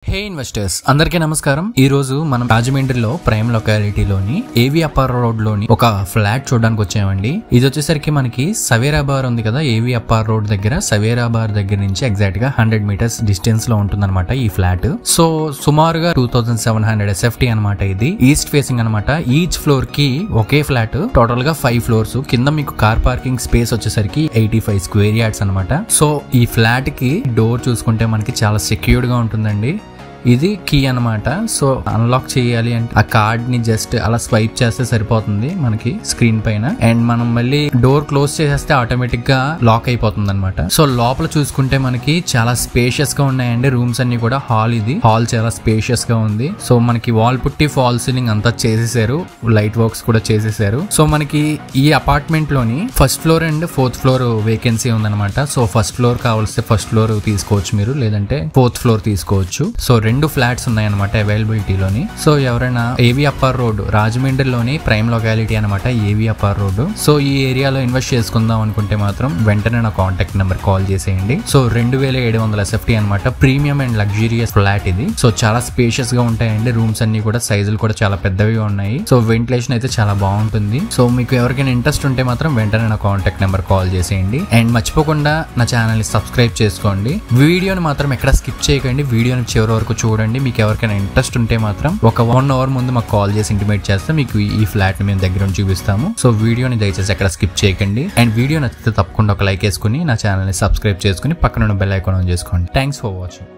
హే investors అందరికీ నమస్కారం. ఈ రోజు మనం రాజమండ్రిలో ప్రైమ్ లొకాలిటీలోని ఏవి అప్పార్ రోడ్ లోని ఒక ఫ్లాట్ చూడడానికి వచ్చామండి. ఇది వచ్చేసరికి మనకి సవేరా బార్ ఉంది కదా, ఏవి అప్పార్ రోడ్ దగ్గర సవేరా బార్ దగ్గర నుంచి ఎగ్జాక్ట్ గా 100 మీటర్స్ డిస్టెన్స్ లో ఉంటుందన్నమాట ఈ ఫ్లాట్. సో సుమారుగా 2700 SFT అనమాట. ఇది ఈస్ట్ ఫేసింగ్ అనమాట. ఈచ్ ఫ్లోర్ కి ఒకే ఫ్లాట్, టోటల్ గా 5 ఫ్లోర్స్. కింద మీకు కార్ పార్కింగ్ స్పేస్ వచ్చేసరికి 85 స్క్వేర్ యార్డ్స్ అనమాట. సో ఈ ఫ్లాట్ కి డోర్ చూసుకుంటే మనకి చాలా సెక్యూర్డ్ గా ఉంటుందండి. ఇది కీ అనమాట. సో అన్లాక్ చేయాలి అంటే ఆ కార్డ్ ని జస్ట్ అలా స్వైప్ చేస్తే సరిపోతుంది మనకి స్క్రీన్ పైన. అండ్ మనం మళ్ళీ డోర్ క్లోజ్ చేసేస్తే ఆటోమేటిక్ గా లాక్ అయిపోతుంది అనమాట. సో లోపల చూసుకుంటే మనకి చాలా స్పేషియస్ గా ఉన్నాయండి రూమ్స్ అన్ని కూడా. ఇది హాల్ చాలా స్పేషియస్ గా ఉంది. సో మనకి వాల్ పుట్టి ఫాల్ సీలింగ్ అంతా చేసేసారు, లైట్ వర్క్స్ కూడా చేసేసారు. సో మనకి ఈ అపార్ట్మెంట్ లోని first floor and 4th floor vacancy ఉందన్నమాట. సో ఫస్ట్ ఫ్లోర్ కావాల్సి ఫస్ట్ ఫ్లోర్ తీసుకోవచ్చు మీరు, లేదంటే 4th ఫ్లోర్ తీసుకోవచ్చు. సో 2 ఫ్లాట్స్ ఉన్నాయన్నమాట అవైలబిలిటీలోని. సో ఎవరైనా ఏవి అప్పార్ రోడ్ రాజమండ్రిలోని ప్రైమ్ లొకాలిటీ అనమాట ఏవి అప్పార్ రోడ్. సో ఈ ఏరియాలో ఇన్వెస్ట్ చేసుకుందాం అనుకుంటే మాత్రం వెంటనే నా కాంటాక్ట్ నెంబర్ కాల్ చేసేయండి. సో 2700 SFT అనమాట. ప్రీమియం అండ్ లగ్జూరియస్ ఫ్లాట్ ఇది. సో చాలా స్పేషియస్ గా ఉంటాయండి రూమ్స్ అన్ని కూడా. సైజులు కూడా చాలా పెద్దవిగా ఉన్నాయి. సో వెంటిలేషన్ అయితే చాలా బాగుంటుంది. సో మీకు ఎవరికైనా ఇంట్రెస్ట్ ఉంటే మాత్రం వెంటనే నా కాంటాక్ట్ నెంబర్ కాల్ చేసేయండి. అండ్ మర్చిపోకుండా నా ఛానల్ ని సబ్స్క్రైబ్ చేసుకోండి. వీడియోని మాత్రం ఎక్కడ స్కిప్ చేయకండి, వీడియోని చివరి వరకు చూడండి. మీకు ఎవరికైనా ఇంట్రెస్ట్ ఉంటే మాత్రం ఒక 1 అవర్ ముందు మాకు కాల్ చేసి ఇంటిమేట్ చేస్తే మీకు ఈ ఫ్లాట్ ని మేము దగ్గర నుంచి చూపిస్తాము. సో వీడియోని దయచేసి ఎక్కడ స్కిప్ చేయకండి. అండ్ వీడియో నచ్చితే తప్పకుండా ఒక లైక్ వేసుకుని నా ఛానల్ ని సబ్స్క్రైబ్ చేసుకుని పక్కన ఉన్న బెల్ ఐకాన్ ఆన్ చేసుకోండి. Thanks for watching.